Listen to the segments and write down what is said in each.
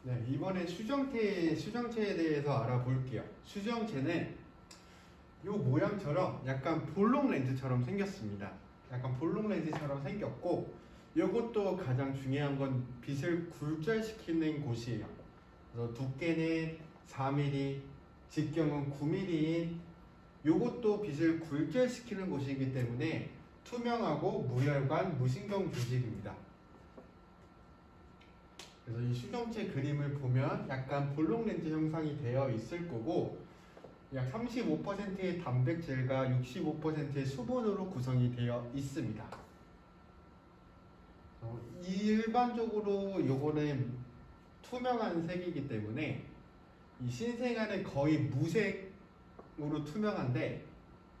네, 이번에 수정체에 대해서 알아볼게요. 수정체는 이 모양처럼 약간 볼록 렌즈처럼 생겼습니다. 약간 볼록 렌즈처럼 생겼고, 이것도 가장 중요한 건 빛을 굴절시키는 곳이에요. 그래서 두께는 4mm, 직경은 9mm인 이것도 빛을 굴절시키는 곳이기 때문에 투명하고 무혈관, 무신경 조직입니다. 그래서 이 수정체 그림을 보면 약간 볼록 렌즈 형상이 되어 있을 거고, 약 35%의 단백질과 65%의 수분으로 구성이 되어 있습니다. 일반적으로 요거는 투명한 색이기 때문에 이 신생아는 거의 무색으로 투명한데,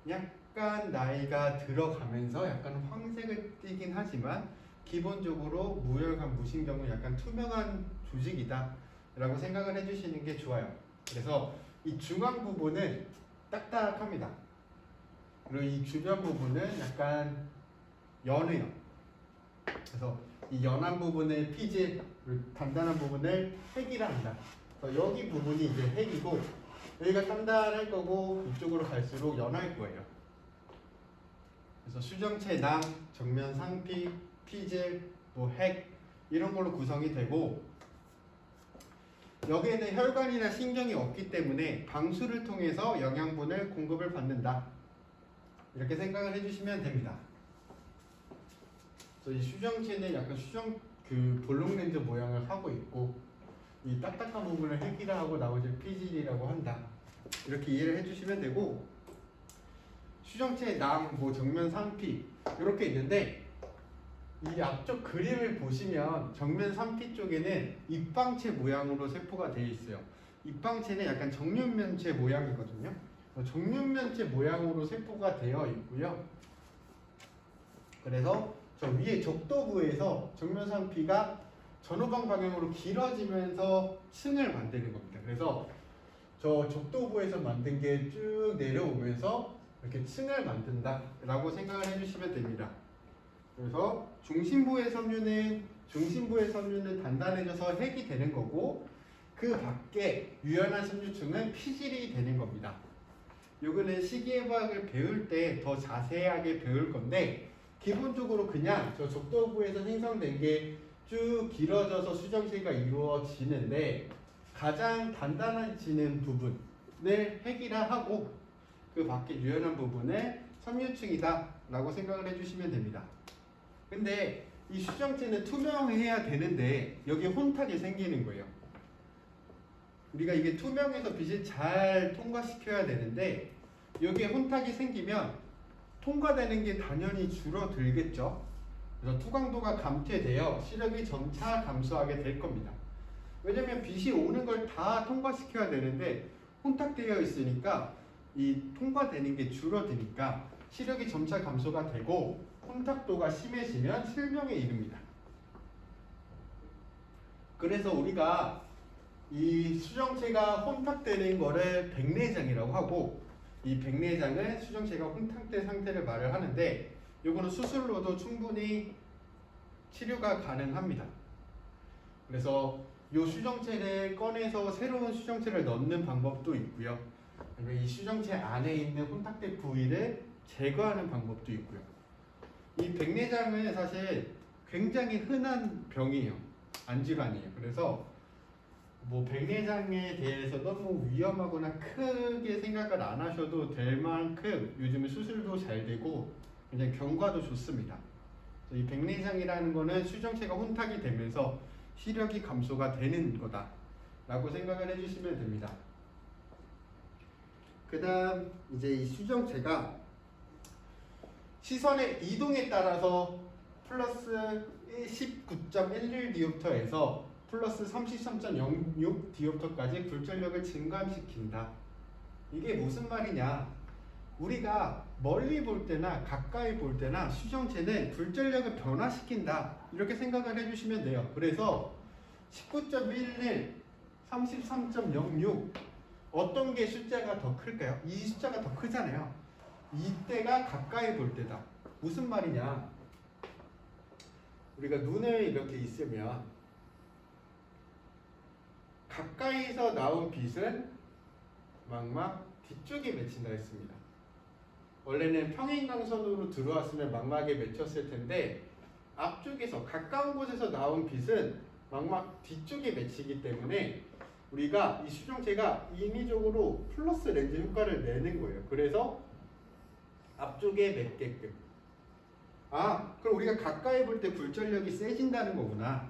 약간 나이가 들어가면서 약간 황색을 띠긴 하지만 기본적으로 무혈관 무신경은 약간 투명한 조직이다 라고 생각을 해주시는 게 좋아요. 그래서 이 중앙 부분은 딱딱합니다. 그리고 이 주변 부분은 약간 연해요. 그래서 이 연한 부분을 피질, 단단한 부분을 핵이라 한다. 그래서 여기 부분이 이제 핵이고, 여기가 단단할 거고 이쪽으로 갈수록 연할 거예요. 그래서 수정체 낭, 정면 상피, 피질, 뭐 핵 이런 걸로 구성이 되고, 여기에는 혈관이나 신경이 없기 때문에 방수를 통해서 영양분을 공급을 받는다. 이렇게 생각을 해주시면 됩니다. 그래서 이 수정체는 약간 볼록 렌즈 모양을 하고 있고, 이 딱딱한 부분을 핵이라 하고 나머지를 피질이라고 한다. 이렇게 이해를 해주시면 되고, 수정체 낭, 뭐 정면 상피 이렇게 있는데, 이 앞쪽 그림을 보시면 정면 3P 쪽에는 입방체 모양으로 세포가 되어 있어요. 입방체는 약간 정육면체 모양이거든요. 정육면체 모양으로 세포가 되어 있고요. 그래서 저 위에 적도부에서 정면 3P가 전후방 방향으로 길어지면서 층을 만드는 겁니다. 그래서 저 적도부에서 만든 게 쭉 내려오면서 이렇게 층을 만든다 라고 생각을 해주시면 됩니다. 그래서 중심부의 섬유는 단단해져서 핵이 되는 거고, 그 밖에 유연한 섬유층은 피질이 되는 겁니다. 요거는 식이해부학을 배울 때 더 자세하게 배울 건데, 기본적으로 그냥 저 적도부에서 생성된 게 쭉 길어져서 수정체가 이루어지는데, 가장 단단해지는 부분을 핵이라 하고, 그 밖에 유연한 부분을 섬유층이다 라고 생각을 해주시면 됩니다. 근데 이 수정체는 투명해야 되는데 여기에 혼탁이 생기는 거예요. 우리가 이게 투명해서 빛을 잘 통과시켜야 되는데, 여기에 혼탁이 생기면 통과되는 게 당연히 줄어들겠죠. 그래서 투광도가 감퇴되어 시력이 점차 감소하게 될 겁니다. 왜냐면 빛이 오는 걸 다 통과시켜야 되는데 혼탁되어 있으니까 이 통과되는 게 줄어드니까 시력이 점차 감소가 되고, 혼탁도가 심해지면 실명에 이릅니다. 그래서 우리가 이 수정체가 혼탁되는 거를 백내장이라고 하고, 이 백내장은 수정체가 혼탁된 상태를 말을 하는데, 이거는 수술로도 충분히 치료가 가능합니다. 그래서 이 수정체를 꺼내서 새로운 수정체를 넣는 방법도 있고요. 이 수정체 안에 있는 혼탁된 부위를 제거하는 방법도 있고요. 이 백내장은 사실 굉장히 흔한 병이에요. 안질환이에요. 그래서 뭐 백내장에 대해서 너무 위험하거나 크게 생각을 안 하셔도 될 만큼 요즘은 수술도 잘 되고 굉장히 경과도 좋습니다. 이 백내장이라는 거는 수정체가 혼탁이 되면서 시력이 감소가 되는 거다 라고 생각을 해주시면 됩니다. 그 다음 이제 이 수정체가 시선의 이동에 따라서 플러스 19.11 디옵터에서 플러스 33.06 디옵터까지 굴절력을 증감시킨다. 이게 무슨 말이냐? 우리가 멀리 볼 때나 가까이 볼 때나 수정체는 굴절력을 변화시킨다. 이렇게 생각을 해주시면 돼요. 그래서 19.11, 33.06 어떤 게 숫자가 더 클까요? 이 숫자가 더 크잖아요. 이때가 가까이 볼 때다. 무슨 말이냐? 우리가 눈을 이렇게 있으면 가까이서 나온 빛은 망막 뒤쪽에 맺힌다 했습니다. 원래는 평행광선으로 들어왔으면 망막에 맺혔을 텐데 앞쪽에서 가까운 곳에서 나온 빛은 망막 뒤쪽에 맺히기 때문에 우리가 이 수정체가 인위적으로 플러스 렌즈 효과를 내는 거예요. 그래서 앞쪽에 맺게끔. 아, 그럼 우리가 가까이 볼 때 굴절력이 세진다는 거구나.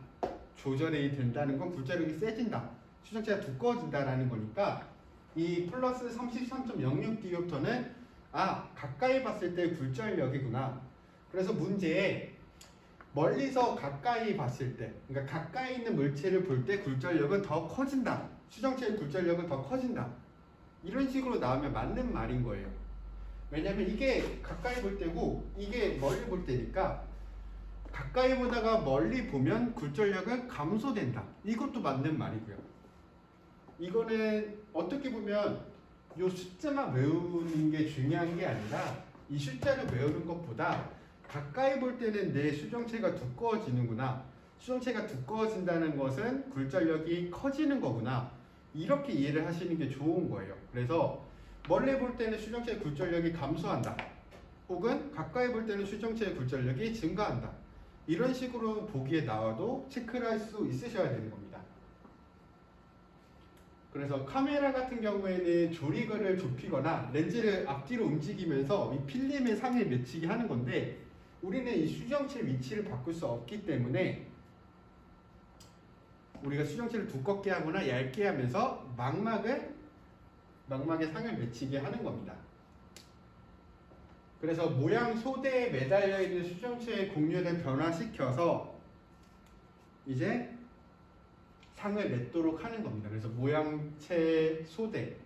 조절이 된다는 건 굴절력이 세진다. 수정체가 두꺼워진다라는 거니까 이 플러스 33.06 디옵터는 아, 가까이 봤을 때 굴절력이구나. 그래서 문제에 멀리서 가까이 봤을 때, 그러니까 가까이 있는 물체를 볼 때 굴절력은 더 커진다. 수정체의 굴절력은 더 커진다. 이런 식으로 나오면 맞는 말인 거예요. 왜냐면 이게 가까이 볼 때고 이게 멀리 볼 때니까 가까이 보다가 멀리 보면 굴절력은 감소된다. 이것도 맞는 말이고요. 이거는 어떻게 보면 이 숫자만 외우는 게 중요한 게 아니라 이 숫자를 외우는 것보다 가까이 볼 때는 내 수정체가 두꺼워지는구나. 수정체가 두꺼워진다는 것은 굴절력이 커지는 거구나. 이렇게 이해를 하시는 게 좋은 거예요. 그래서 멀리 볼 때는 수정체의 굴절력이 감소한다. 혹은 가까이 볼 때는 수정체의 굴절력이 증가한다. 이런 식으로 보기에 나와도 체크를 할 수 있으셔야 되는 겁니다. 그래서 카메라 같은 경우에는 조리거를 좁히거나 렌즈를 앞뒤로 움직이면서 이 필름의 상에 맺히게 하는 건데 우리는 이 수정체 위치를 바꿀 수 없기 때문에 우리가 수정체를 두껍게 하거나 얇게 하면서 망막의 상을 맺히게 하는 겁니다. 그래서 모양 소대에 매달려 있는 수정체의 곡률을 변화시켜서 이제 상을 맺도록 하는 겁니다. 그래서 모양체 소대,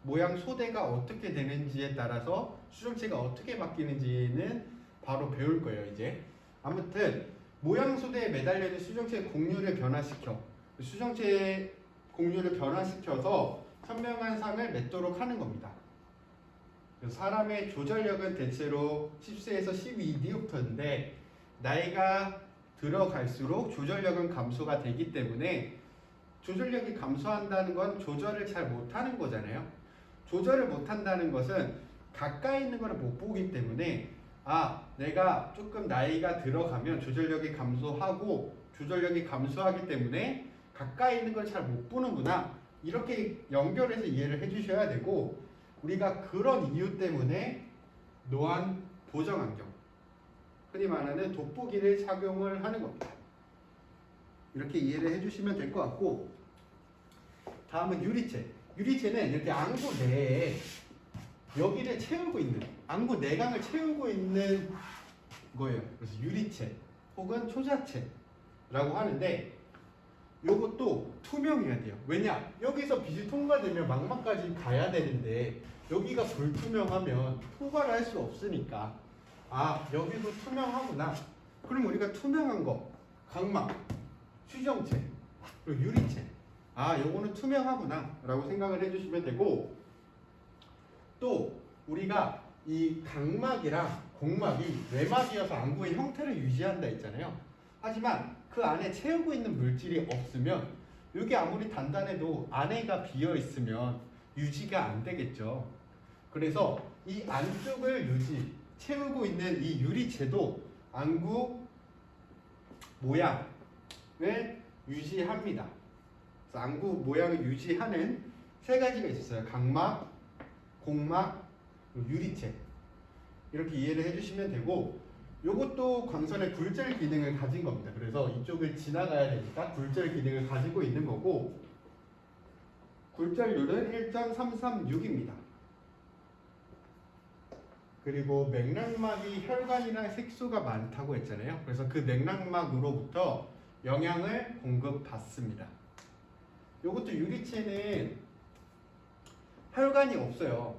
모양 소대가 어떻게 되는지에 따라서 수정체가 어떻게 바뀌는지는 바로 배울 거예요. 이제 아무튼 모양 소대에 매달려 있는 수정체의 곡률을 변화시켜 수정체의 곡률을 변화시켜서 선명한 상을 맺도록 하는 겁니다. 사람의 조절력은 대체로 10세에서 12디옵터인데 나이가 들어갈수록 조절력은 감소가 되기 때문에 조절력이 감소한다는 건 조절을 잘 못하는 거잖아요. 조절을 못한다는 것은 가까이 있는 걸 못 보기 때문에 아, 내가 조금 나이가 들어가면 조절력이 감소하고 조절력이 감소하기 때문에 가까이 있는 걸 잘 못 보는구나. 이렇게 연결해서 이해를 해주셔야 되고 우리가 그런 이유 때문에 노안 보정 안경, 흔히 말하는 돋보기를 착용을 하는 겁니다. 이렇게 이해를 해주시면 될 것 같고 다음은 유리체. 유리체는 이렇게 안구 내에 여기를 채우고 있는 안구 내강을 채우고 있는 거예요. 그래서 유리체 혹은 초자체라고 하는데 요것도 투명해야 돼요. 왜냐? 여기서 빛이 통과되면 망막까지 가야 되는데 여기가 불투명하면 통과를 할 수 없으니까 아, 여기도 투명하구나. 그럼 우리가 투명한 거 각막, 수정체, 그리고 유리체 아, 요거는 투명하구나 라고 생각을 해주시면 되고 또 우리가 이 각막이랑 공막이 외막이어서 안구의 형태를 유지한다 했잖아요. 하지만 그 안에 채우고 있는 물질이 없으면 여기 아무리 단단해도 안에가 비어 있으면 유지가 안 되겠죠. 그래서 이 안쪽을 채우고 있는 이 유리체도 안구 모양을 유지합니다. 그래서 안구 모양을 유지하는 세 가지가 있어요. 각막, 공막, 유리체. 이렇게 이해를 해주시면 되고 이것도 광선의 굴절 기능을 가진 겁니다. 그래서 이쪽을 지나가야 되니까 굴절 기능을 가지고 있는 거고 굴절률은 1.336입니다. 그리고 맥락막이 혈관이랑 색소가 많다고 했잖아요. 그래서 그 맥락막으로부터 영향을 공급받습니다. 이것도 유리체는 혈관이 없어요.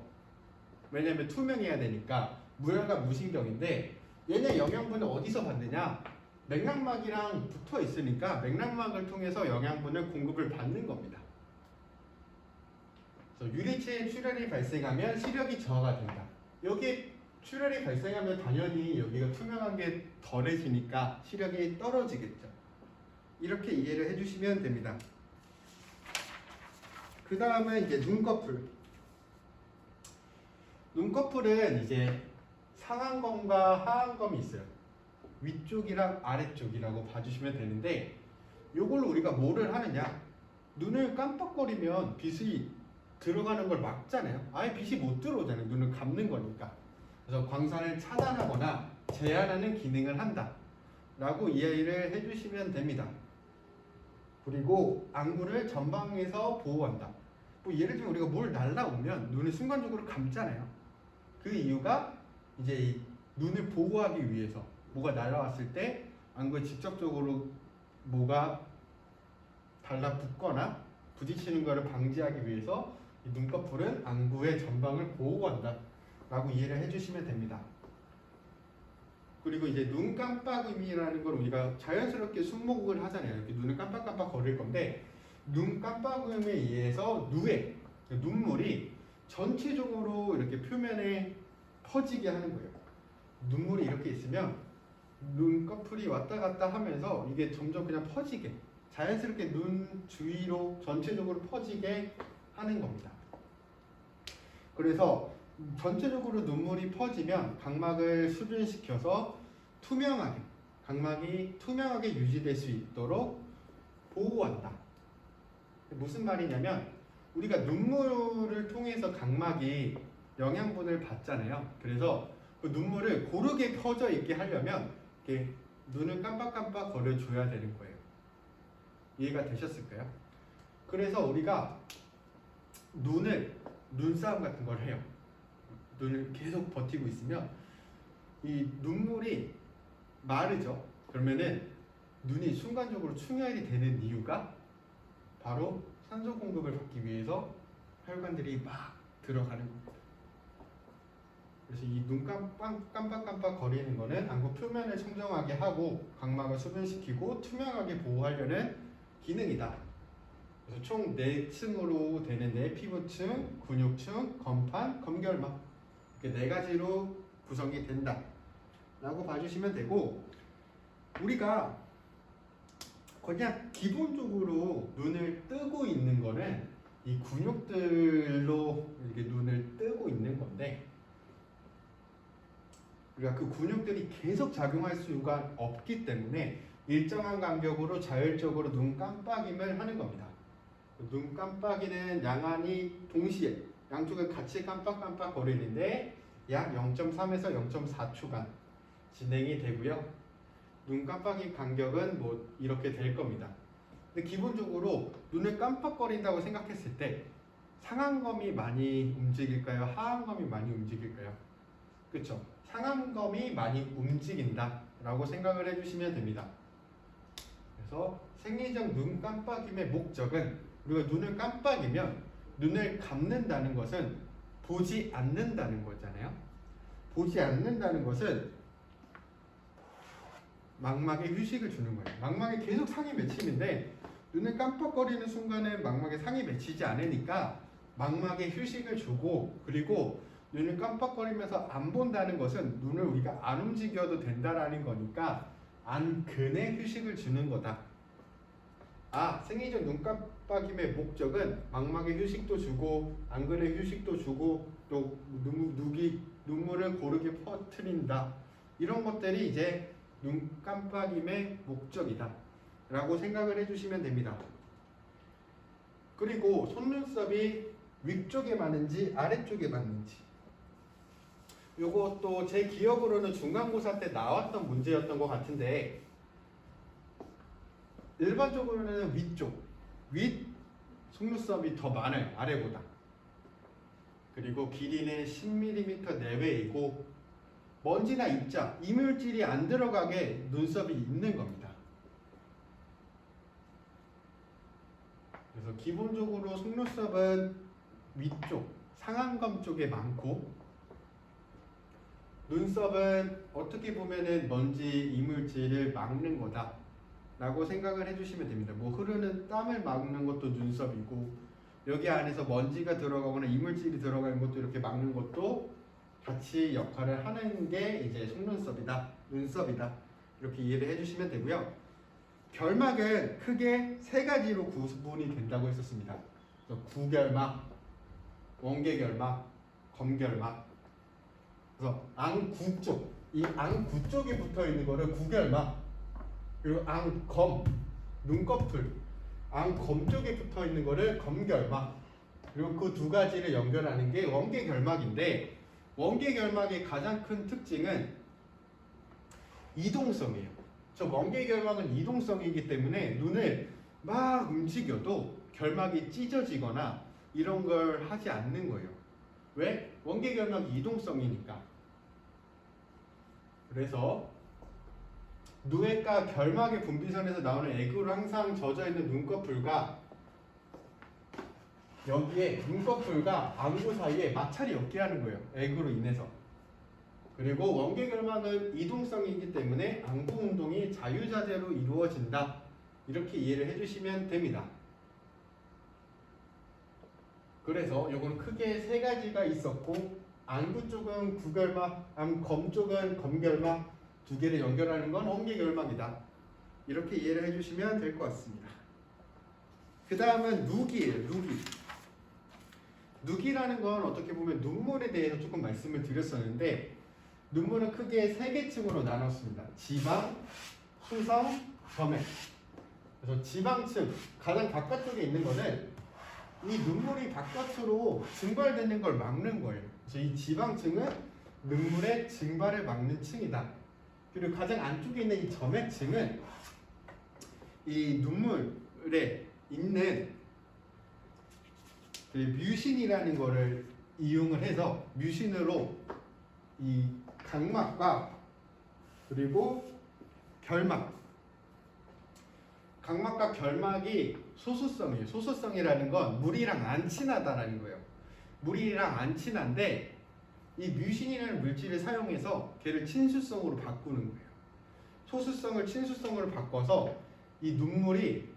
왜냐하면 투명해야 되니까 무혈관 무신경인데 얘네 영양분을 어디서 받느냐? 맥락막이랑 붙어 있으니까 맥락막을 통해서 영양분을 공급을 받는 겁니다. 그래서 유리체에 출혈이 발생하면 시력이 저하가 된다. 여기 출혈이 발생하면 당연히 여기가 투명한 게 덜해지니까 시력이 떨어지겠죠. 이렇게 이해를 해주시면 됩니다. 그 다음에 이제 눈꺼풀. 눈꺼풀은 이제 상안검과 하안검이 있어요. 위쪽이랑 아래쪽이라고 봐주시면 되는데, 요걸로 우리가 뭐를 하느냐? 눈을 깜빡거리면 빛이 들어가는 걸 막잖아요. 아예 빛이 못 들어오잖아요. 눈을 감는 거니까. 그래서 광선을 차단하거나 제한하는 기능을 한다 라고 이해를 해주시면 됩니다. 그리고 안구를 전방에서 보호한다. 뭐 예를 들면 우리가 뭘 날라오면 눈을 순간적으로 감잖아요. 그 이유가 이제 이 눈을 보호하기 위해서, 뭐가 날라왔을 때 안구에 직접적으로 뭐가 달라붙거나 부딪히는 것을 방지하기 위해서 이 눈꺼풀은 안구의 전방을 보호한다 라고 이해를 해주시면 됩니다. 그리고 이제 눈 깜빡임이라는 걸 우리가 자연스럽게 숨목을 하잖아요. 이렇게 눈을 깜빡깜빡 거릴 건데, 눈 깜빡임에 의해서 눈물이 전체적으로 이렇게 표면에 퍼지게 하는 거예요. 눈물이 이렇게 있으면 눈꺼풀이 왔다 갔다 하면서 이게 점점 그냥 퍼지게, 자연스럽게 눈 주위로 전체적으로 퍼지게 하는 겁니다. 그래서 전체적으로 눈물이 퍼지면 각막을 수변시켜서 각막이 투명하게 유지될 수 있도록 보호한다. 무슨 말이냐면, 우리가 눈물을 통해서 각막이 영양분을 받잖아요. 그래서 그 눈물을 고르게 퍼져 있게 하려면 이렇게 눈을 깜빡깜빡 거려줘야 되는 거예요. 이해가 되셨을까요? 그래서 우리가 눈싸움 같은 걸 해요. 눈을 계속 버티고 있으면 이 눈물이 마르죠. 그러면은 눈이 순간적으로 충혈이 되는 이유가 바로 산소 공급을 받기 위해서 혈관들이 막 들어가는 겁니다. 그래서 이 눈 깜빡깜빡 거리는 거는 안구 표면을 청정하게 하고 각막을 수분시키고 투명하게 보호하려는 기능이다. 그래서 총 4층으로 되는데, 피부층, 근육층, 건판, 검결막, 이렇게 4가지로 구성이 된다 라고 봐주시면 되고, 우리가 그냥 기본적으로 눈을 뜨고 있는 거는 이 근육들로 이렇게 눈을 뜨고 있는 건데, 우리가 그 근육들이 계속 작용할 수가 없기 때문에 일정한 간격으로 자율적으로 눈 깜빡임을 하는 겁니다. 눈 깜빡이는 양안이 동시에 양쪽을 같이 깜빡깜빡 거리는데 약 0.3에서 0.4초간 진행이 되고요. 눈 깜빡이 간격은 뭐 이렇게 될 겁니다. 근데 기본적으로 눈을 깜빡거린다고 생각했을 때 상안검이 많이 움직일까요? 하안검이 많이 움직일까요? 그렇죠? 상안검이 많이 움직인다 라고 생각을 해주시면 됩니다. 그래서 생리적 눈 깜빡임의 목적은, 우리가 눈을 깜빡이면 눈을 감는다는 것은 보지 않는다는 거잖아요. 보지 않는다는 것은 망막에 휴식을 주는 거예요. 망막에 계속 상이 맺히는데 눈을 깜빡거리는 순간에 망막에 상이 맺히지 않으니까 망막에 휴식을 주고, 그리고 눈을 깜빡거리면서 안 본다는 것은 눈을 우리가 안 움직여도 된다라는 거니까 안근에 휴식을 주는 거다. 생리적 눈 깜빡임의 목적은 망막에 휴식도 주고 안근에 휴식도 주고 또 눈물을 고르게 퍼뜨린다. 이런 것들이 이제 눈 깜빡임의 목적이다 라고 생각을 해주시면 됩니다. 그리고 속눈썹이 위쪽에 많은지 아래쪽에 많은지, 요것도 제 기억으로는 중간고사 때 나왔던 문제였던 것 같은데, 일반적으로는 윗 속눈썹이 더 많아요, 아래보다. 그리고 길이는 10mm 내외이고 먼지나 입자, 이물질이 안 들어가게 눈썹이 있는 겁니다. 그래서 기본적으로 속눈썹은 위쪽, 상안검 쪽에 많고, 눈썹은 어떻게 보면은 먼지, 이물질을 막는 거다 라고 생각을 해주시면 됩니다. 뭐 흐르는 땀을 막는 것도 눈썹이고, 여기 안에서 먼지가 들어가거나 이물질이 들어가는 것도 이렇게 막는 것도 같이 역할을 하는 게 이제 속눈썹이다, 눈썹이다, 이렇게 이해를 해주시면 되고요. 결막은 크게 3가지로 구분이 된다고 했었습니다. 그래서 구결막, 원계결막, 검결막. 그래서 앙구 쪽, 이 앙구 쪽에 붙어 있는 거를 구결막, 그리고 앙검, 눈꺼풀, 앙검 쪽에 붙어 있는 거를 검결막. 그리고 그 두 가지를 연결하는 게 원계결막인데, 원계결막의 가장 큰 특징은 이동성이에요. 저 원계결막은 이동성이기 때문에 눈을 막 움직여도 결막이 찢어지거나 이런 걸 하지 않는 거예요. 왜? 원계결막이 이동성이니까. 그래서 누에가 결막의 분비선에서 나오는 액으로 항상 젖어있는 눈꺼풀과 여기에 눈꺼풀과 안구 사이에 마찰이 없게 하는 거예요. 액으로 인해서. 그리고 원계결막은 이동성이기 때문에 안구 운동이 자유자재로 이루어진다. 이렇게 이해를 해주시면 됩니다. 그래서 이건 크게 세 가지가 있었고, 안구 쪽은 구결막, 검 쪽은 검결막, 두 개를 연결하는 건 원계결막이다. 이렇게 이해를 해주시면 될 것 같습니다. 그 다음은 누기예요. 누기. 누기라는 건 어떻게 보면 눈물에 대해서 조금 말씀을 드렸었는데, 눈물은 크게 세 개 층으로 나눴습니다. 지방, 수성, 점액. 그래서 지방층, 가장 바깥쪽에 있는 거는 이 눈물이 바깥으로 증발되는 걸 막는 거예요. 그래서 이 지방층은 눈물의 증발을 막는 층이다. 그리고 가장 안쪽에 있는 이 점액층은 이 눈물에 있는 뮤신이라는 거를 이용을 해서 뮤신으로 이 각막과 그리고 결막, 각막과 결막이 소수성이에요. 소수성이라는 건 물이랑 안 친하다라는 거예요. 물이랑 안 친한데 이 뮤신이라는 물질을 사용해서 걔를 친수성으로 바꾸는 거예요. 소수성을 친수성으로 바꿔서 이 눈물이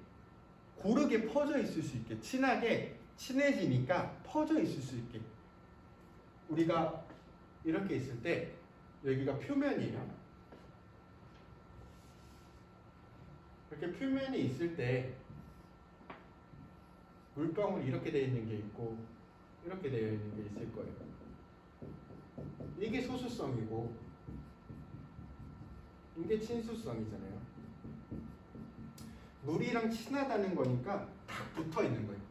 고르게 퍼져 있을 수 있게, 친하게 친해지니까 퍼져 있을 수 있게. 우리가 이렇게 있을 때 여기가 표면이에요. 이렇게 표면이 있을 때 물방울이 이렇게 되어 있는 게 있고 이렇게 되어 있는 게 있을 거예요. 이게 소수성이고 이게 친수성이잖아요. 물이랑 친하다는 거니까 탁 붙어 있는 거예요.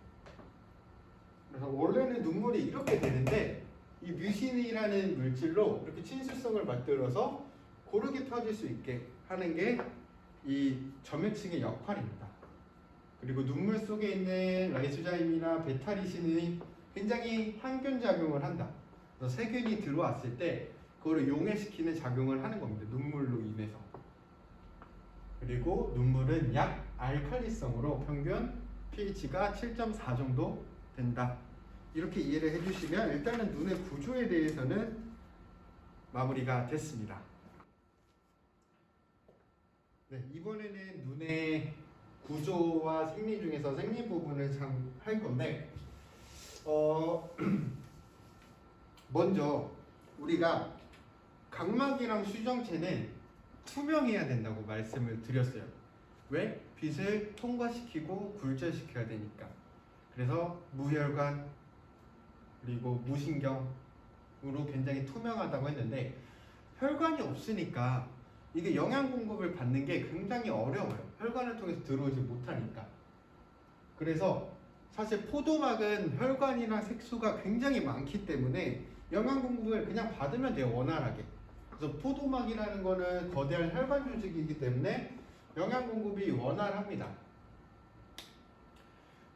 그래서 원래는 눈물이 이렇게 되는데 이 뮤신이라는 물질로 이렇게 친수성을 만들어서 고르게 펴질 수 있게 하는 게 이 점액층의 역할입니다. 그리고 눈물 속에 있는 라이소자임이나 베타리신이 굉장히 항균 작용을 한다. 그래서 세균이 들어왔을 때 그거를 용해시키는 작용을 하는 겁니다. 눈물로 인해서. 그리고 눈물은 약 알칼리성으로 평균 pH가 7.4 정도 된다. 이렇게 이해를 해주시면 일단은 눈의 구조에 대해서는 마무리가 됐습니다. 네, 이번에는 눈의 구조와 생리 중에서 생리 부분을 참 할 건데 먼저 우리가 각막이랑 수정체는 투명해야 된다고 말씀을 드렸어요. 왜? 빛을 통과시키고 굴절시켜야 되니까. 그래서 무혈관 그리고 무신경으로 굉장히 투명하다고 했는데 혈관이 없으니까 이게 영양 공급을 받는 게 굉장히 어려워요. 혈관을 통해서 들어오지 못하니까. 그래서 사실 포도막은 혈관이나 색소가 굉장히 많기 때문에 영양 공급을 그냥 받으면 돼요. 원활하게. 그래서 포도막이라는 거는 거대한 혈관 조직이기 때문에 영양 공급이 원활합니다.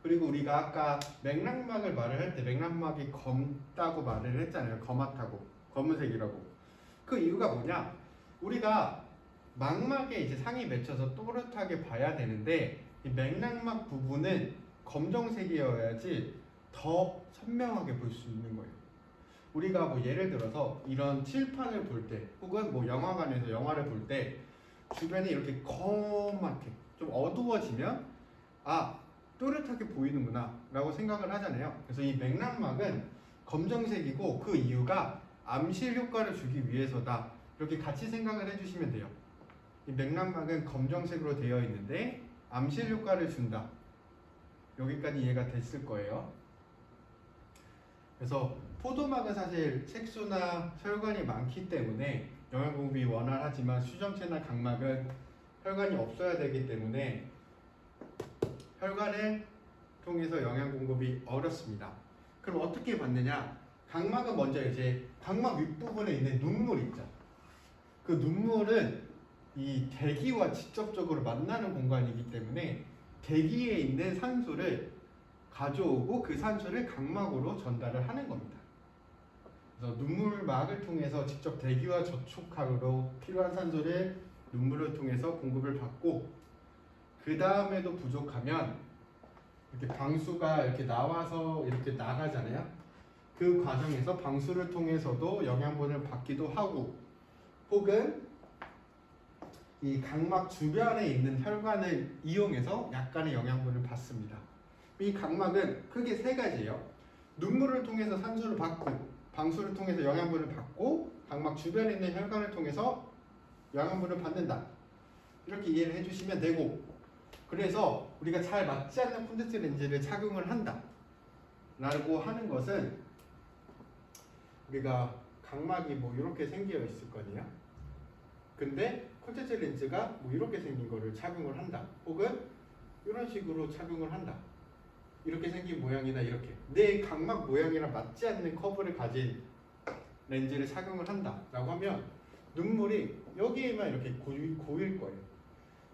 그리고 우리가 아까 맥락막을 말을 할 때 맥락막이 검다고 말을 했잖아요. 검맣다고, 검은색이라고. 그 이유가 뭐냐? 우리가 망막에 이제 상이 맺혀서 또렷하게 봐야 되는데 이 맥락막 부분은 검정색이어야지 더 선명하게 볼 수 있는 거예요. 우리가 뭐 예를 들어서 이런 칠판을 볼 때 혹은 뭐 영화관에서 영화를 볼 때 주변이 이렇게 검맣게 좀 어두워지면 아 또렷하게 보이는구나 라고 생각을 하잖아요. 그래서 이 맥락막은 검정색이고 그 이유가 암실 효과를 주기 위해서다. 이렇게 같이 생각을 해주시면 돼요. 이 맥락막은 검정색으로 되어 있는데 암실 효과를 준다. 여기까지 이해가 됐을 거예요. 그래서 포도막은 사실 색소나 혈관이 많기 때문에 영양 공급이 원활하지만 수정체나 각막은 혈관이 없어야 되기 때문에 혈관을 통해서 영양 공급이 어렵습니다. 그럼 어떻게 받느냐? 각막은 먼저 이제 각막 윗부분에 있는 눈물 있죠. 그 눈물은 이 대기와 직접적으로 만나는 공간이기 때문에 대기에 있는 산소를 가져오고 그 산소를 각막으로 전달을 하는 겁니다. 그래서 눈물막을 통해서 직접 대기와 접촉하로 필요한 산소를 눈물을 통해서 공급을 받고 그 다음에도 부족하면 이렇게 방수가 이렇게 나와서 이렇게 나가잖아요. 그 과정에서 방수를 통해서도 영양분을 받기도 하고 혹은 이 각막 주변에 있는 혈관을 이용해서 약간의 영양분을 받습니다. 이 각막은 크게 세 가지예요. 눈물을 통해서 산소를 받고 방수를 통해서 영양분을 받고 각막 주변에 있는 혈관을 통해서 영양분을 받는다. 이렇게 이해를 해주시면 되고 그래서 우리가 잘 맞지 않는 콘택트 렌즈를 착용을 한다 라고 하는 것은 우리가 각막이 뭐 이렇게 생겨 있을 거네요. 근데 콘택트 렌즈가 뭐 이렇게 생긴 거를 착용을 한다 혹은 이런 식으로 착용을 한다. 이렇게 생긴 모양이나 이렇게 내 각막 모양이랑 맞지 않는 커브를 가진 렌즈를 착용을 한다 라고 하면 눈물이 여기에만 이렇게 고일 거예요.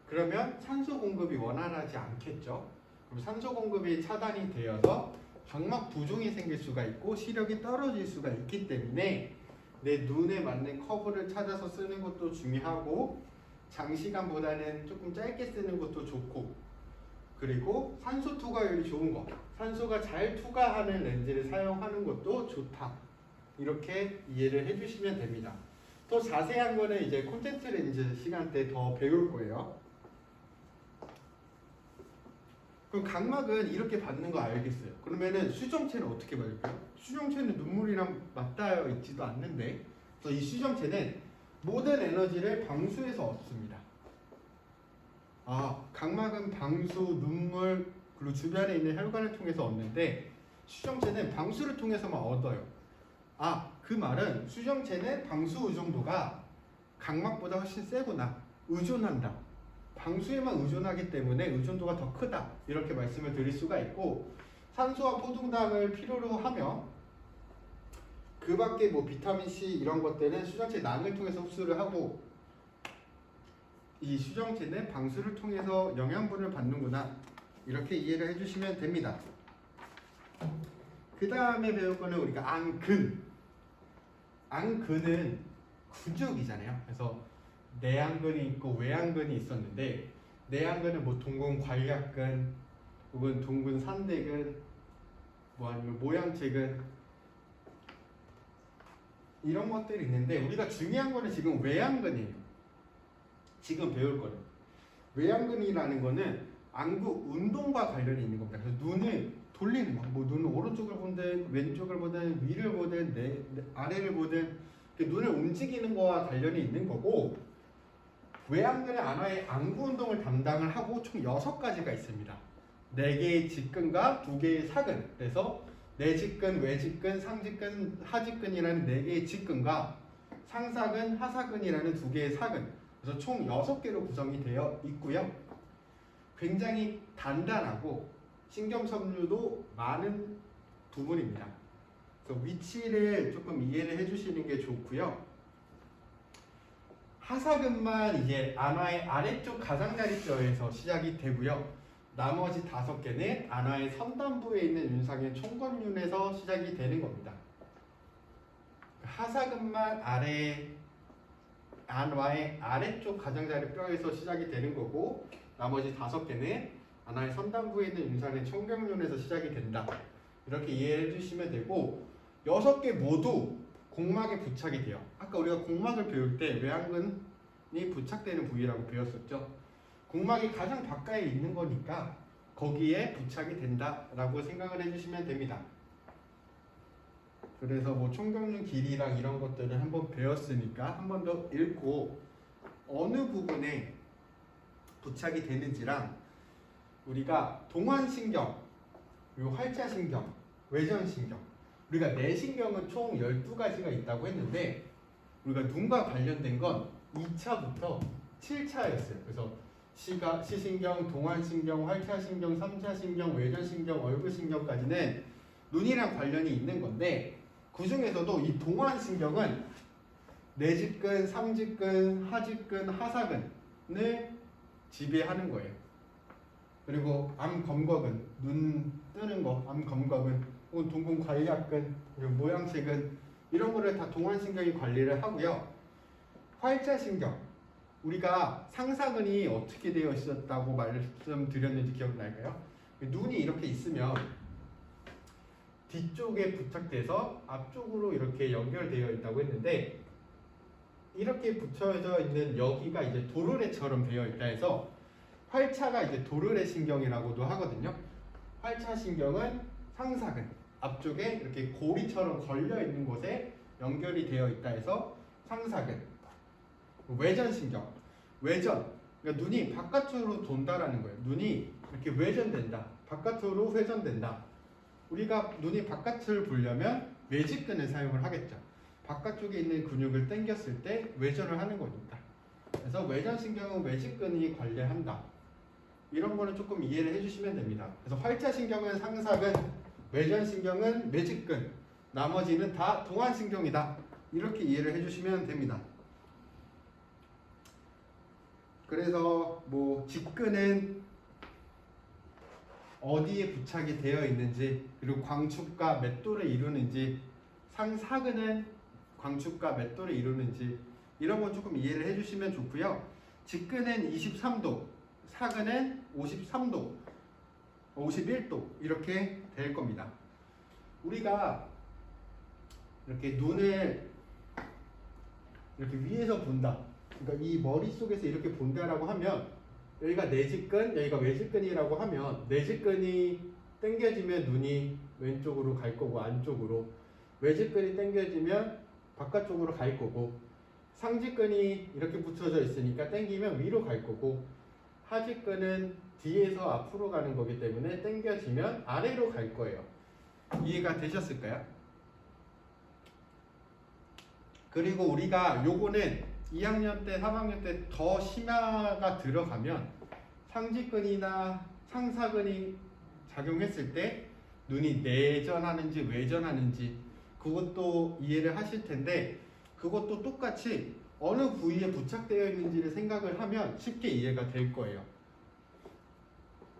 그러면 산소 공급이 원활하지 않겠죠. 그럼 산소 공급이 차단이 되어서 각막 부종이 생길 수가 있고 시력이 떨어질 수가 있기 때문에 내 눈에 맞는 커브를 찾아서 쓰는 것도 중요하고 장시간보다는 조금 짧게 쓰는 것도 좋고 그리고 산소 투과율이 좋은 거 산소가 잘 투과하는 렌즈를 사용하는 것도 좋다 이렇게 이해를 해주시면 됩니다. 더 자세한 거는 이제 콘택트 렌즈 시간 때 더 배울 거예요. 그럼 각막은 이렇게 받는 거 알겠어요. 그러면은 수정체는 어떻게 받을까요? 수정체는 눈물이랑 맞닿아 있지도 않는데 그래서 이 수정체는 모든 에너지를 방수에서 얻습니다. 각막은 방수, 눈물, 그리고 주변에 있는 혈관을 통해서 얻는데 수정체는 방수를 통해서만 얻어요. 그 말은 수정체는 방수 의존도가 각막보다 훨씬 세구나. 의존한다. 방수에만 의존하기 때문에 의존도가 더 크다. 이렇게 말씀을 드릴 수가 있고 산소와 포도당을 필요로 하며 그 밖에 뭐 비타민C 이런 것들은 수정체 낭을 통해서 흡수를 하고 이 수정체는 방수를 통해서 영양분을 받는구나 이렇게 이해를 해주시면 됩니다. 그 다음에 배울 거는 우리가 안근. 안근은 근육이잖아요. 그래서 내안근이 있고 외안근이 있었는데 내안근은 뭐 동근 관략근 혹은 동근 산대근 뭐 아니면 모양체근 이런 것들이 있는데 우리가 중요한 거는 지금 외안근이에요. 지금 배울 거는 외안근이라는 거는 안구 운동과 관련이 있는 겁니다. 그래서 눈을 돌리는 거, 뭐 눈을 오른쪽을 보든 왼쪽을 보든 위를 보든 아래를 보든 눈을 움직이는 거와 관련이 있는 거고 외안근의 안와의 안구 운동을 담당을 하고 총 6가지가 있습니다. 4개의 직근과 2개의 사근. 그래서 내직근, 외직근, 상직근, 하직근이라는 4개의 직근과 상사근, 하사근이라는 2개의 사근. 그래서 총 6개로 구성이 되어 있고요. 굉장히 단단하고 신경섬유도 많은 부분입니다. 그래서 위치를 조금 이해를 해주시는 게 좋고요. 하사근만 이제 안와의 아래쪽 가장자리뼈에서 시작이 되고요. 나머지 5개는 안와의 선단부에 있는 윤상의 총건윤에서 시작이 되는 겁니다. 하사근만 안와의 아래쪽 가장자리뼈에서 시작이 되는 거고 나머지 5개는 안와의 선단부에 있는 윤상의 총경윤에서 시작이 된다. 이렇게 이해해 주시면 되고 6개 모두 공막에 부착이 돼요. 아까 우리가 공막을 배울 때 외안근이 부착되는 부위라고 배웠었죠. 공막이 가장 가까이 있는 거니까 거기에 부착이 된다라고 생각을 해주시면 됩니다. 그래서 뭐 총경륜 길이랑 이런 것들을 한번 배웠으니까 한 번 더 읽고 어느 부분에 부착이 되는지랑 우리가 동완신경 그리고 활자신경, 외전신경. 우리가 뇌신경은 총 12가지가 있다고 했는데 우리가 눈과 관련된 건 2차부터 7차였어요. 그래서 시신경, 동안신경, 활자신경, 3차신경, 외전신경, 얼굴신경까지는 눈이랑 관련이 있는 건데 그 중에서도 이 동안신경은 뇌직근, 상직근, 하직근, 하사근을 지배하는 거예요. 그리고 암검거근, 눈 뜨는 거, 암검거근, 혹은 둥근관략근, 그리고 모양체근 이런 거를 다 동안신경이 관리를 하고요. 활자신경, 우리가 상사근이 어떻게 되어 있었다고 말씀드렸는지 기억날까요? 눈이 이렇게 있으면 뒤쪽에 부착돼서 앞쪽으로 이렇게 연결되어 있다고 했는데 이렇게 붙여져 있는 여기가 이제 도르래처럼 되어 있다 해서 활차가 이제 도르래 신경이라고도 하거든요. 활차 신경은 상사근 앞쪽에 이렇게 고리처럼 걸려 있는 곳에 연결이 되어 있다 해서 상사근. 외전 신경, 외전. 그러니까 눈이 바깥으로 돈다라는 거예요. 눈이 이렇게 외전된다, 바깥으로 회전된다. 우리가 눈이 바깥을 보려면 외직근을 사용을 하겠죠. 바깥쪽에 있는 근육을 당겼을 때 외전을 하는 거니까. 그래서 외전신경은 외직근이 관리한다. 이런 거는 조금 이해를 해주시면 됩니다. 그래서 활자신경은 상사근, 외전신경은 외직근, 나머지는 다 동안신경이다. 이렇게 이해를 해주시면 됩니다. 그래서 뭐 직근은 어디에 부착이 되어 있는지, 그리고 광축과 맷돌을 이루는지, 상사근은 광축과 맷돌을 이루는지 이런 건 조금 이해를 해주시면 좋고요. 직근은 23도, 사근은 53도, 51도 이렇게 될 겁니다. 우리가 이렇게 눈을 이렇게 위에서 본다. 그러니까 이 머릿속에서 이렇게 본다라고 하면 여기가 내직근, 여기가 외직근이라고 하면 내직근이 당겨지면 눈이 왼쪽으로 갈 거고 안쪽으로, 외직근이 당겨지면 바깥쪽으로 갈 거고, 상직근이 이렇게 붙여져 있으니까 당기면 위로 갈 거고, 하직근은 뒤에서 앞으로 가는 거기 때문에 당겨지면 아래로 갈 거예요. 이해가 되셨을까요? 그리고 우리가 요거는 2학년 때, 3학년 때 더 심화가 들어가면 상직근이나 상사근이 작용했을 때 눈이 내전하는지 외전하는지 그것도 이해를 하실 텐데, 그것도 똑같이 어느 부위에 부착되어 있는지를 생각을 하면 쉽게 이해가 될 거예요.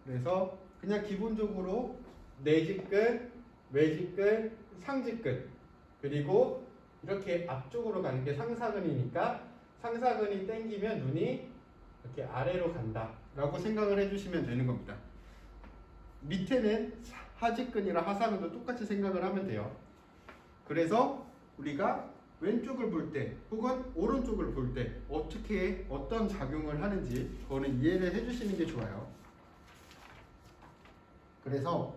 그래서 그냥 기본적으로 내직근, 외직근, 상직근, 그리고 이렇게 앞쪽으로 가는 게 상사근이니까 상사근이 당기면 눈이 이렇게 아래로 간다 라고 생각을 해주시면 되는 겁니다. 밑에는 하직근이랑 하사근도 똑같이 생각을 하면 돼요. 그래서 우리가 왼쪽을 볼 때 혹은 오른쪽을 볼 때 어떤 작용을 하는지 그거는 이해를 해주시는 게 좋아요. 그래서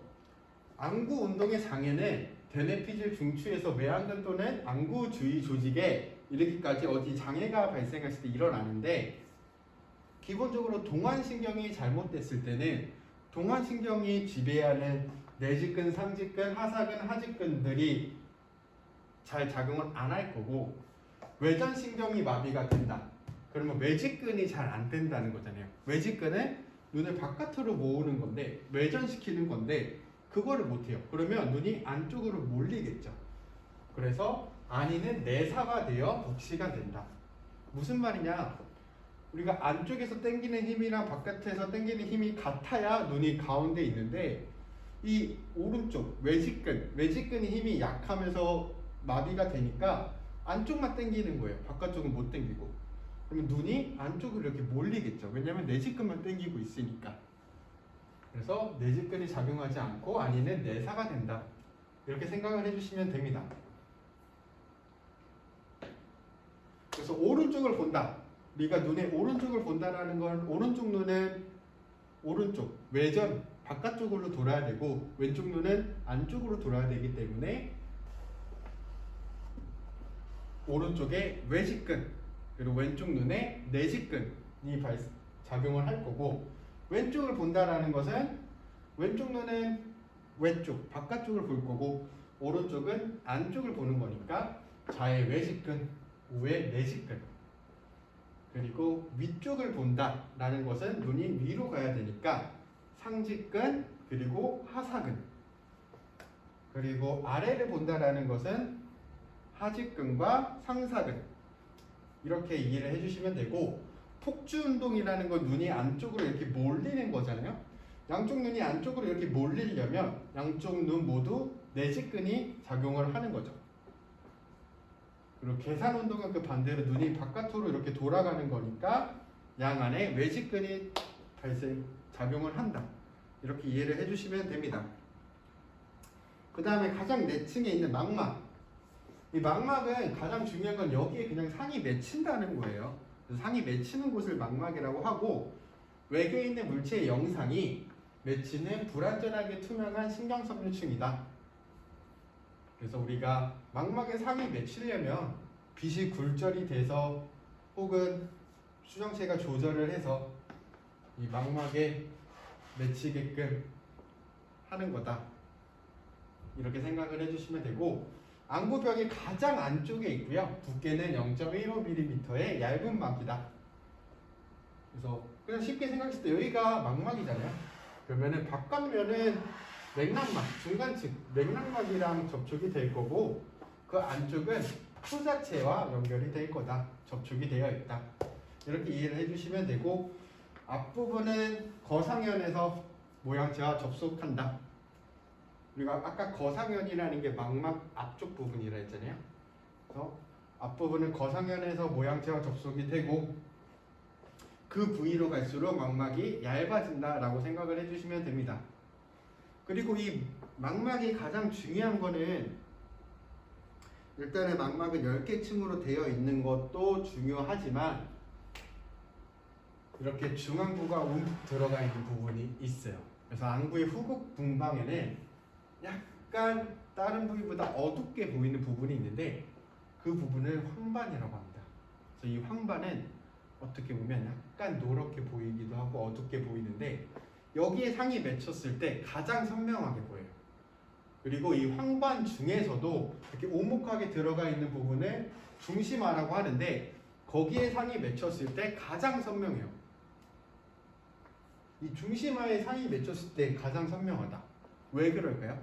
안구 운동의 장애는 대뇌피질 중추에서 외안근 또는 안구 주위 조직에 이르기까지 어디 장애가 발생했을 때 일어나는데, 기본적으로 동안신경이 잘못됐을 때는 동안신경이 지배하는 내직근, 상직근, 하사근, 하직근들이 잘 작용을 안 할 거고, 외전신경이 마비가 된다. 그러면 외직근이 잘 안 된다는 거잖아요. 외직근은 눈을 바깥으로 모으는 건데, 외전시키는 건데 그거를 못해요. 그러면 눈이 안쪽으로 몰리겠죠. 그래서 안이는 내사가 되어 복시가 된다. 무슨 말이냐? 우리가 안쪽에서 당기는 힘이랑 바깥에서 당기는 힘이 같아야 눈이 가운데 있는데, 이 오른쪽 외직근의 힘이 약하면서 마비가 되니까 안쪽만 당기는 거예요. 바깥쪽은 못 당기고. 그러면 눈이 안쪽으로 이렇게 몰리겠죠. 왜냐하면 내직근만 당기고 있으니까. 그래서 내직근이 작용하지 않고 안이는 내사가 된다. 이렇게 생각을 해주시면 됩니다. 그래서 오른쪽을 본다. 우리가 눈의 오른쪽을 본다라는 건 오른쪽 눈은 오른쪽, 외전, 바깥쪽으로 돌아야 되고 왼쪽 눈은 안쪽으로 돌아야 되기 때문에 오른쪽에 외직근, 그리고 왼쪽 눈에 내직근이 작용을 할 거고, 왼쪽을 본다라는 것은 왼쪽 눈은 외쪽, 바깥쪽을 볼 거고 오른쪽은 안쪽을 보는 거니까 좌의 외직근, 우의 내직근. 그리고 위쪽을 본다라는 것은 눈이 위로 가야 되니까 상직근 그리고 하사근. 그리고 아래를 본다라는 것은 하직근과 상사근. 이렇게 이해를 해주시면 되고 폭주 운동이라는 건 눈이 안쪽으로 이렇게 몰리는 거잖아요. 양쪽 눈이 안쪽으로 이렇게 몰리려면 양쪽 눈 모두 내직근이 작용을 하는 거죠. 그리고 계산 운동은 그 반대로 눈이 바깥으로 이렇게 돌아가는 거니까 양 안에 외직근이 작용을 한다. 이렇게 이해를 해주시면 됩니다. 그 다음에 가장 내층에 있는 망막. 이 망막은 가장 중요한 건 여기에 그냥 상이 맺힌다는 거예요. 그래서 상이 맺히는 곳을 망막이라고 하고 외계에 있는 물체의 영상이 맺히는 불완전하게 투명한 신경섬유층이다. 그래서 우리가 망막에 상이 맺히려면 빛이 굴절이 돼서 혹은 수정체가 조절을 해서 이 망막에 맺히게끔 하는 거다. 이렇게 생각을 해주시면 되고 안구벽이 가장 안쪽에 있고요. 두께는 0.15mm의 얇은 막이다. 그래서 그냥 쉽게 생각했을 때 여기가 망막이잖아요. 그러면은 바깥면은 맥락막, 중간층, 맥락막이랑 접촉이 될 거고 그 안쪽은 푸자체와 연결이 될 거다. 접촉이 되어 있다. 이렇게 이해를 해주시면 되고 앞부분은 거상현에서 모양체와 접속한다. 우리가 아까 거상현이라는 게 망막 앞쪽 부분이라 했잖아요. 그래서 앞부분은 거상현에서 모양체와 접속이 되고 그 부위로 갈수록 망막이 얇아진다라고 생각을 해주시면 됩니다. 그리고 이 망막이 가장 중요한 거는 일단은 망막은 10개 층으로 되어 있는 것도 중요하지만 이렇게 중앙부가 움푹 들어가 있는 부분이 있어요. 그래서 안구의 후국 분방에는 약간 다른 부위보다 어둡게 보이는 부분이 있는데 그 부분을 황반이라고 합니다. 그래서 이 황반은 어떻게 보면 약간 노랗게 보이기도 하고 어둡게 보이는데 여기에 상이 맺혔을 때 가장 선명하게 보여요. 그리고 이 황반 중에서도 이렇게 오목하게 들어가 있는 부분을 중심화라고 하는데 거기에 상이 맺혔을 때 가장 선명해요. 이 중심화에 상이 맺혔을 때 가장 선명하다. 왜 그럴까요?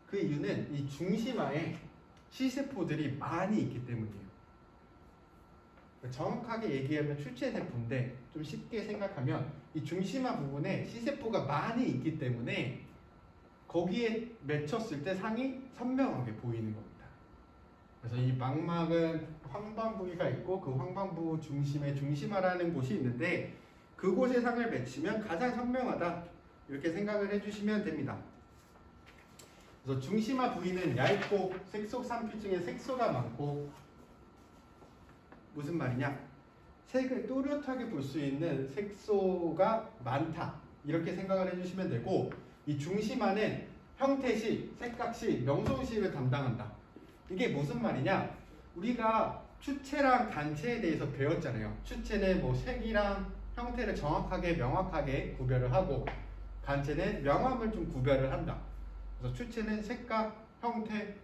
그 이유는 이 중심화에 시세포들이 많이 있기 때문이에요. 정확하게 얘기하면 출체세포인데 좀 쉽게 생각하면 이 중심화 부분에 시세포가 많이 있기 때문에 거기에 맺혔을 때 상이 선명하게 보이는 겁니다. 그래서 이 망막은 황반 부위가 있고 그 황반부 중심에 중심화라는 곳이 있는데 그곳에 상을 맺히면 가장 선명하다. 이렇게 생각을 해주시면 됩니다. 그래서 중심화 부위는 얇고 색소 산피층에 색소가 많고 무슨 말이냐? 색을 또렷하게 볼 수 있는 색소가 많다. 이렇게 생각을 해주시면 되고 이 중심화는 형태시, 색각시, 명소시를 담당한다. 이게 무슨 말이냐? 우리가 추체랑 단체에 대해서 배웠잖아요. 추체는 뭐 색이랑 형태를 정확하게 명확하게 구별을 하고 단체는 명암을 좀 구별을 한다. 그래서 추체는 색각, 형태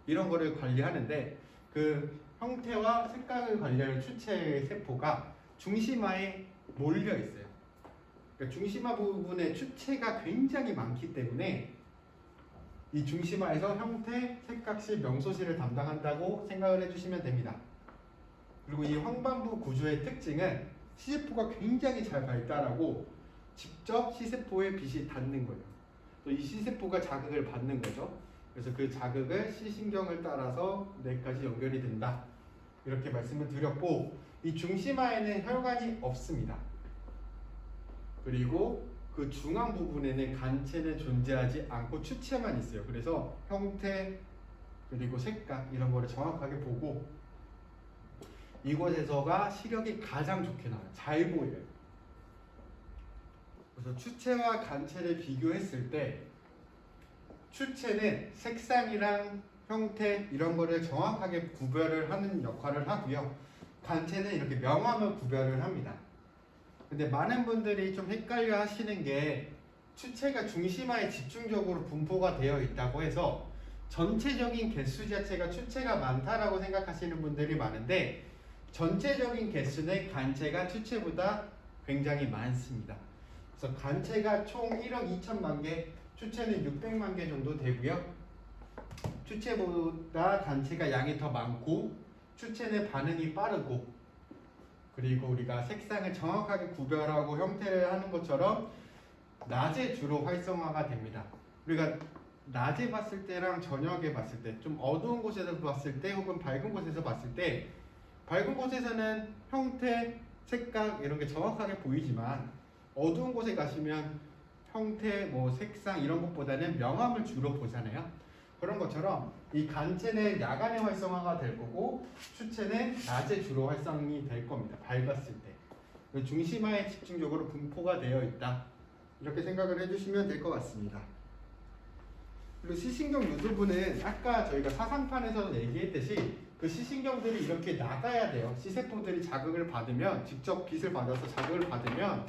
이런 거를 관리하는데 그 형태와 색깔을 관리하는 추체의 세포가 중심화에 몰려 있어요. 그러니까 중심화 부분에 추체가 굉장히 많기 때문에 이 중심화에서 형태, 색각시, 명소시를 담당한다고 생각을 해주시면 됩니다. 그리고 이 황반부 구조의 특징은 시세포가 굉장히 잘 발달하고 직접 시세포에 빛이 닿는 거예요. 또 이 시세포가 자극을 받는 거죠. 그래서 그 자극을 시신경을 따라서 뇌까지 연결이 된다. 이렇게 말씀을 드렸고 이 중심화에는 혈관이 없습니다. 그리고 그 중앙 부분에는 간체는 존재하지 않고 추체만 있어요. 그래서 형태 그리고 색깔 이런 거를 정확하게 보고 이곳에서가 시력이 가장 좋게 나와요. 잘 보여요. 그래서 추체와 간체를 비교했을 때 추체는 색상이랑 형태 이런 거를 정확하게 구별을 하는 역할을 하고요. 간체는 이렇게 명암을 구별을 합니다. 근데 많은 분들이 좀 헷갈려 하시는 게 추체가 중심하에 집중적으로 분포가 되어 있다고 해서 전체적인 개수 자체가 추체가 많다라고 생각하시는 분들이 많은데 전체적인 개수는 간체가 추체보다 굉장히 많습니다. 그래서 간체가 총 1억 2천만 개, 추체는 600만 개 정도 되고요. 추체보다 간체가 양이 더 많고 추체는 반응이 빠르고 그리고 우리가 색상을 정확하게 구별하고 형태를 하는 것처럼 낮에 주로 활성화가 됩니다. 우리가 낮에 봤을 때랑 저녁에 봤을 때 좀 어두운 곳에서 봤을 때 혹은 밝은 곳에서 봤을 때 밝은 곳에서는 형태, 색각 이런 게 정확하게 보이지만 어두운 곳에 가시면 형태, 뭐 색상 이런 것보다는 명암을 주로 보잖아요. 그런 것처럼 이 간체는 야간에 활성화가 될 거고 추체는 낮에 주로 활성이 될 겁니다. 밝았을 때. 중심하에 집중적으로 분포가 되어 있다. 이렇게 생각을 해주시면 될 것 같습니다. 그리고 시신경 유두부는 아까 저희가 사상판에서 얘기했듯이 그 시신경들이 이렇게 나가야 돼요. 시세포들이 자극을 받으면 직접 빛을 받아서 자극을 받으면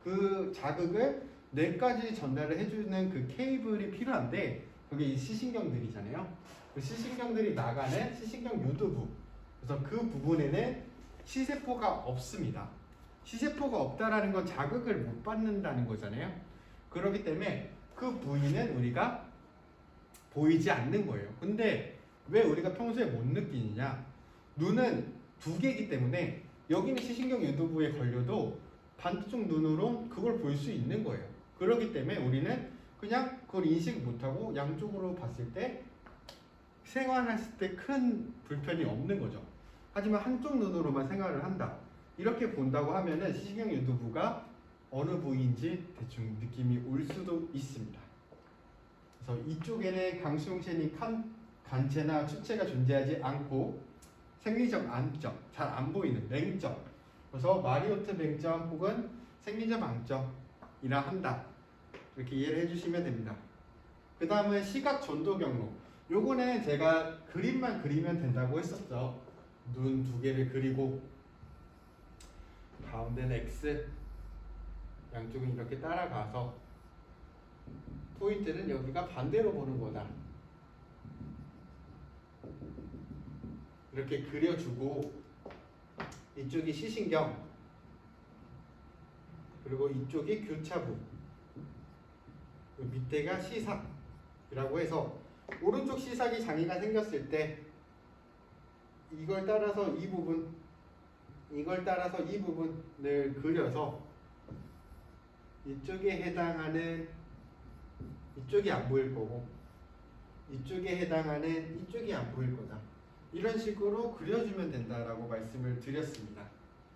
그 자극을 뇌까지 전달을 해주는 그 케이블이 필요한데 그게 이 시신경들이잖아요. 그 시신경들이 나가는 시신경 유두부. 그래서 그 부분에는 시세포가 없습니다. 시세포가 없다라는 건 자극을 못 받는다는 거잖아요. 그렇기 때문에 그 부위는 우리가 보이지 않는 거예요. 근데 왜 우리가 평소에 못 느끼느냐? 눈은 두 개이기 때문에 여기는 시신경 유두부에 걸려도 반대쪽 눈으로 그걸 볼 수 있는 거예요. 그렇기 때문에 우리는 그냥 그걸 인식 못하고 양쪽으로 봤을 때 생활했을 때 큰 불편이 없는 거죠. 하지만 한쪽 눈으로만 생활을 한다. 이렇게 본다고 하면은 시신경 유두부가 어느 부위인지 대충 느낌이 올 수도 있습니다. 그래서 이쪽에는 강수용체니 간체나 추체가 존재하지 않고 생리적 안점, 잘 안 보이는 맹점, 그래서 마리오트 맹점 혹은 생리적 안점이라 한다. 이렇게 이해를 해주시면 됩니다. 그 다음은 시각 전도 경로. 요거는 제가 그림만 그리면 된다고 했었죠. 눈 두 개를 그리고 가운데는 X, 양쪽은 이렇게 따라가서 포인트는 여기가 반대로 보는 거다. 이렇게 그려주고 이쪽이 시신경 그리고 이쪽이 교차부 밑에가 시삭이라고 해서 오른쪽 시삭이 장애가 생겼을 때 이걸 따라서 이 부분 이걸 따라서 이 부분을 그려서 이쪽에 해당하는 이쪽이 안 보일 거고 이쪽에 해당하는 이쪽이 안 보일 거다. 이런 식으로 그려주면 된다라고 말씀을 드렸습니다.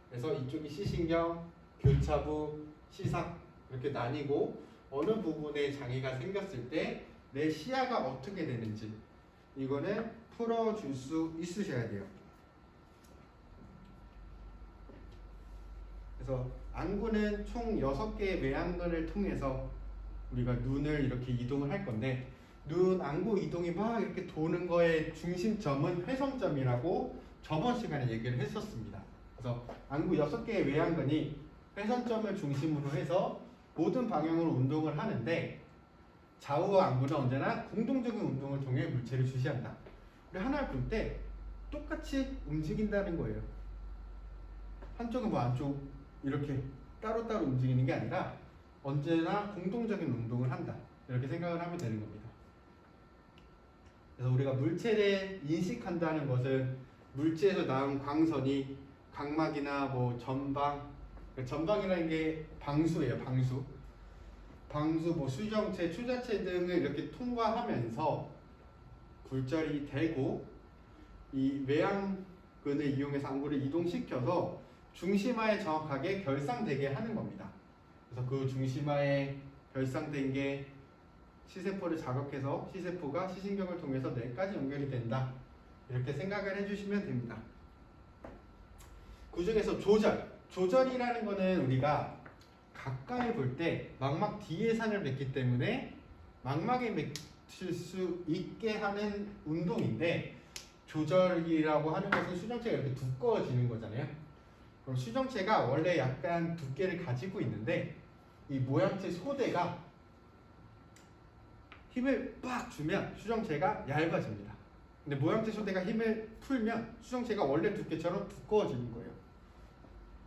그래서 이쪽이 시신경, 교차부, 시삭 이렇게 나뉘고 어느 부분에 장애가 생겼을 때 내 시야가 어떻게 되는지 이거는 풀어줄 수 있으셔야 돼요. 그래서 안구는 총 6개의 외안근을 통해서 우리가 눈을 이렇게 이동을 할 건데 눈 안구 이동이 막 이렇게 도는 거의 중심점은 회선점이라고 저번 시간에 얘기를 했었습니다. 그래서 안구 6개의 외안근이 회선점을 중심으로 해서 모든 방향으로 운동을 하는데 좌우 안구는 언제나 공동적인 운동을 통해 물체를 주시한다. 우리 하나를 볼 때 똑같이 움직인다는 거예요. 한쪽은 뭐 안쪽 이렇게 따로따로 움직이는 게 아니라 언제나 공동적인 운동을 한다. 이렇게 생각을 하면 되는 겁니다. 그래서 우리가 물체를 인식한다는 것은 물체에서 나온 광선이 각막이나 뭐 전방, 전방이라는 게 방수예요. 방수, 뭐 수정체, 추자체 등을 이렇게 통과하면서 굴절이 되고 이 외양근을 이용해서 안구를 이동시켜서 중심하에 정확하게 결상되게 하는 겁니다. 그래서 그 중심하에 결상된 게 시세포를 자극해서 시세포가 시신경을 통해서 뇌까지 연결이 된다. 이렇게 생각을 해주시면 됩니다. 그 중에서 조절이라는 거는 우리가 가까이 볼 때 망막 뒤에 산을 맺기 때문에 망막에 맺힐 수 있게 하는 운동인데 조절이라고 하는 것은 수정체가 이렇게 두꺼워지는 거잖아요. 그럼 수정체가 원래 약간 두께를 가지고 있는데 이 모양체 소대가 힘을 빡 주면 수정체가 얇아집니다. 근데 모양체 소대가 힘을 풀면 수정체가 원래 두께처럼 두꺼워지는 거예요.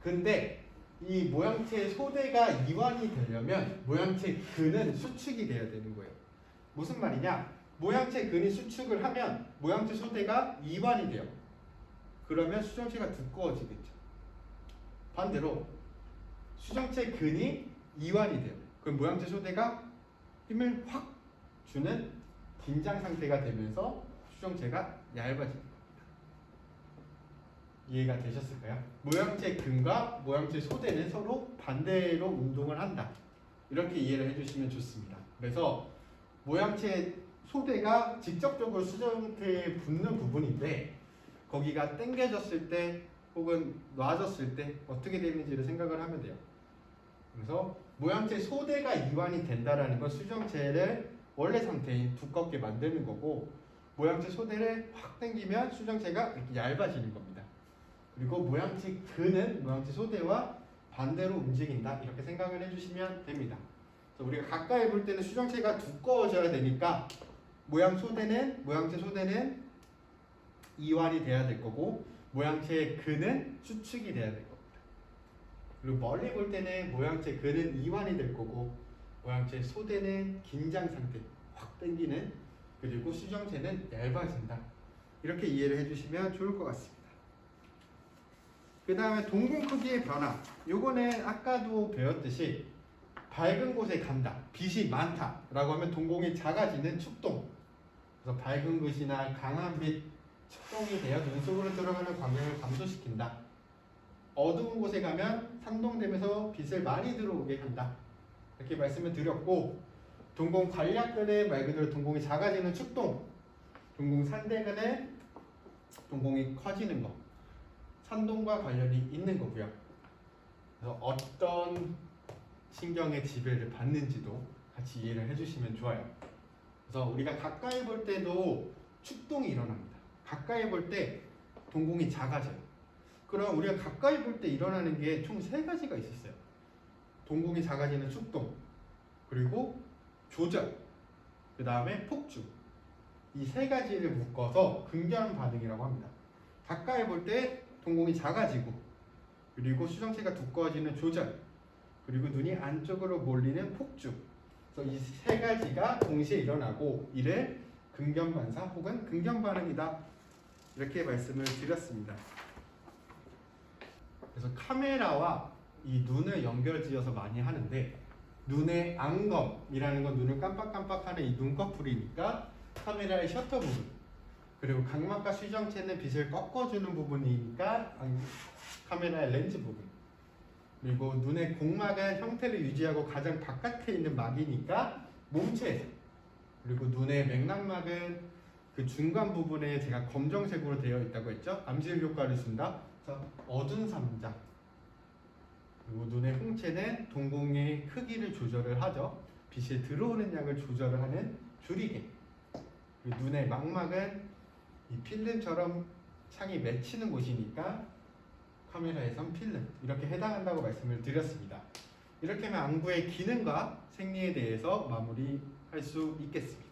근데 이 모양체 소대가 이완이 되려면 모양체 근은 수축이 돼야 되는 거예요. 무슨 말이냐? 모양체 근이 수축을 하면 모양체 소대가 이완이 돼요. 그러면 수정체가 두꺼워지겠죠. 반대로 수정체 근이 이완이 돼요. 그럼 모양체 소대가 힘을 확 주는 긴장 상태가 되면서 수정체가 얇아집니다. 이해가 되셨을까요? 모양체 근과 모양체 소대는 서로 반대로 운동을 한다. 이렇게 이해를 해주시면 좋습니다. 그래서 모양체 소대가 직접적으로 수정체에 붙는 부분인데 거기가 당겨졌을 때 혹은 놔졌을 때 어떻게 되는지를 생각을 하면 돼요. 그래서 모양체 소대가 이완이 된다라는 건 수정체를 원래 상태인 두껍게 만드는 거고 모양체 소대를 확 당기면 수정체가 이렇게 얇아지는 겁니다. 그리고 모양체 근은 모양체 소대와 반대로 움직인다 이렇게 생각을 해주시면 됩니다. 그래서 우리가 가까이 볼 때는 수정체가 두꺼워져야 되니까 모양체 소대는 이완이 돼야 될 거고 모양체 근은 수축이 돼야 될 겁니다. 그리고 멀리 볼 때는 모양체 근은 이완이 될 거고 모양체 소대는 긴장 상태 확 당기는 그리고 수정체는 얇아진다. 이렇게 이해를 해주시면 좋을 것 같습니다. 그 다음에 동공 크기의 변화. 요거는 아까도 배웠듯이 밝은 곳에 간다, 빛이 많다 라고 하면 동공이 작아지는 축동. 그래서 밝은 곳이나 강한 빛, 축동이 되어 눈 속으로 들어가는 광경을 감소시킨다. 어두운 곳에 가면 상동되면서 빛을 많이 들어오게 한다. 이렇게 말씀을 드렸고 동공 관략근은 말 그대로 동공이 작아지는 축동, 동공 산대근은 동공이 커지는 거, 산동과 관련이 있는 거고요. 그래서 어떤 신경의 지배를 받는지도 같이 이해를 해주시면 좋아요. 그래서 우리가 가까이 볼 때도 축동이 일어납니다. 가까이 볼 때 동공이 작아져요. 그럼 우리가 가까이 볼 때 일어나는 게 총 3가지가 있었어요. 동공이 작아지는 축동, 그리고 조절, 그 다음에 폭주. 이 3가지를 묶어서 근경 반응이라고 합니다. 가까이 볼 때 동공이 작아지고 그리고 수정체가 두꺼워지는 조절, 그리고 눈이 안쪽으로 몰리는 폭주. 그래서 이 3가지가 동시에 일어나고 이를 근경반사 혹은 근경반응이다. 이렇게 말씀을 드렸습니다. 그래서 카메라와 이 눈을 연결지어서 많이 하는데 눈의 안검이라는 건 눈을 깜빡깜빡하는 이 눈꺼풀이니까 카메라의 셔터 부분, 그리고 각막과 수정체는 빛을 꺾어주는 부분이니까 카메라의 렌즈 부분, 그리고 눈의 공막은 형태를 유지하고 가장 바깥에 있는 막이니까 몸체, 그리고 눈의 맥락막은 그 중간 부분에 제가 검정색으로 되어 있다고 했죠. 암실 효과를 준다. 그래서 어두운 삼자. 그리고 눈의 홍채는 동공의 크기를 조절을 하죠. 빛이 들어오는 양을 조절을 하는 줄이개. 그리고 눈의 망막은 이 필름처럼 창이 맺히는 곳이니까 카메라에선 필름, 이렇게 해당한다고 말씀을 드렸습니다. 이렇게 하면 안구의 기능과 생리에 대해서 마무리할 수 있겠습니다.